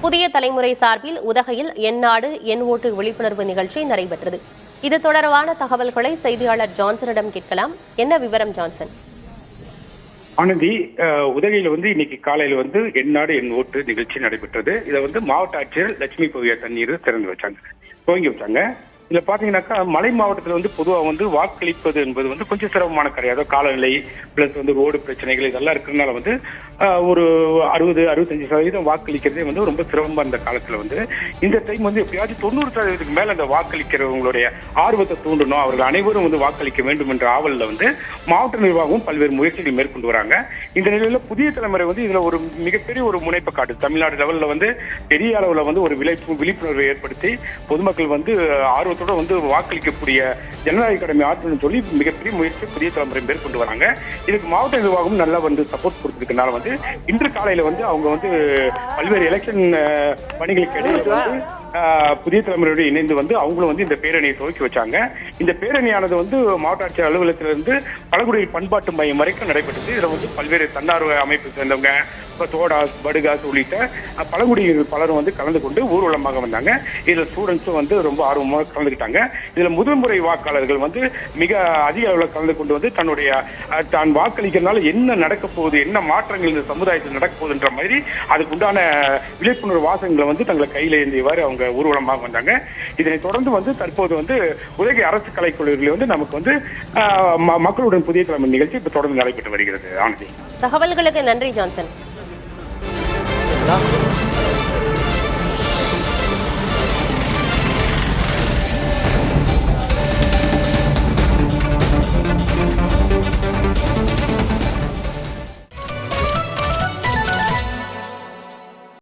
புதிய தலைமுறை சார்பில் உதகையில் என் நாடு என் ஓட்டு விழிப்புணர்வு நிகழ்ச்சி நடைபெற்றது. இது தொடர்பான தகவல்களை செய்தியாளர் ஜான்சனிடம் கேட்கலாம். என்ன விவரம் ஜான்சன்? ஆனந்தி, உதகையில இன்னைக்கு காலையில என் நாடு என் ஓட்டு நிகழ்ச்சி நடைபெற்றது. இதை மாவட்ட ஆட்சியர் லட்சுமி பவியா தண்ணீர் துவங்கி வச்சாங்க. இதுல பாத்தீங்கன்னாக்கா மலை மாவட்டத்தில் பொதுவாக வாக்களிப்பது என்பது கொஞ்சம் சிரமமான கிடையாது. காலநிலை பிளஸ் ரோடு பிரச்சனைகள் இதெல்லாம் இருக்கிறதுனால ஒரு 60-65% வாக்களிக்கிறதே ரொம்ப சிரமமா இருந்த காலத்துல இந்த டைம் எப்படியாச்சும் 90% மேல அந்த வாக்களிக்கிறவங்களுடைய ஆர்வத்தை தூண்டணும், அவர்கள் அனைவரும் வாக்களிக்க வேண்டும் என்ற ஆவலில் மாவட்ட நிர்வாகம் பல்வேறு முயற்சிகள் மேற்கொண்டு வராங்க. இந்த நிலையில புதிய தலைமுறை இதுல ஒரு மிகப்பெரிய ஒரு முனைப்பை காட்டு தமிழ்நாடு லெவல்ல பெரிய அளவுல ஒரு விழிப்புணர்வை ஏற்படுத்தி பொதுமக்கள் ஆர்வத்தோட வாக்களிக்கக்கூடிய ஜனநாயக கடமை ஆற்றணும்னு சொல்லி மிகப்பெரிய முயற்சி புதிய தலைமுறை மேற்கொண்டு வராங்க. இதுக்கு மாவட்ட நிர்வாகம் நல்லா சப்போர்ட் கொடுத்துருக்கனால இன்று காலையில அவங்க பல்வேறு எலெக்ஷன் பணிகளுக்கு இடையே புதிய தலைமுறையோடு இணைந்து அவங்களும் இந்த பேரணியை துவக்கி வச்சாங்க. இந்த பேரணியானது மாவட்ட ஆட்சியர் அலுவலகத்திலிருந்து பழங்குடி பண்பாட்டு மையம் வரைக்கும் நடைபெற்றது. இதுல பல்வேறு தன்னார்வ அமைப்பை சேர்ந்தவங்க, தோடாஸ், படுகாஸ் உள்ளிட்ட பழங்குடியினர் பலரும் கலந்து கொண்டு ஊர்வலமாக வந்தாங்க. இதுல ஸ்டூடெண்ட்ஸும் ரொம்ப ஆர்வமாக கலந்துக்கிட்டாங்க. இதுல முதல் முறை வாக்காளர்கள் மிக அதிக அளவில் கலந்து கொண்டு தன்னுடைய தான் வாக்களிக்கிறதுனால என்ன நடக்க போகுது, என்ன மாற்றங்கள் இந்த சமுதாயத்தில் நடக்க போகுதுன்ற மாதிரி அதுக்குண்டான விழிப்புணர்வு வாசகங்களை தங்களை கையில ஏந்தியவாறு அவங்க ஊர்வலமாக வந்தாங்க. இதனை தொடர்ந்து தற்போது உதகை அரசு கலைக்கல்லூரியில் நமக்கு மக்களுடன் புதிய தலைமை நிகழ்ச்சி இப்ப தொடர்ந்து நடைபெற்று வருகிறது. ஆனந்தி, தகவல்களுக்கு நன்றி ஜான்சன்.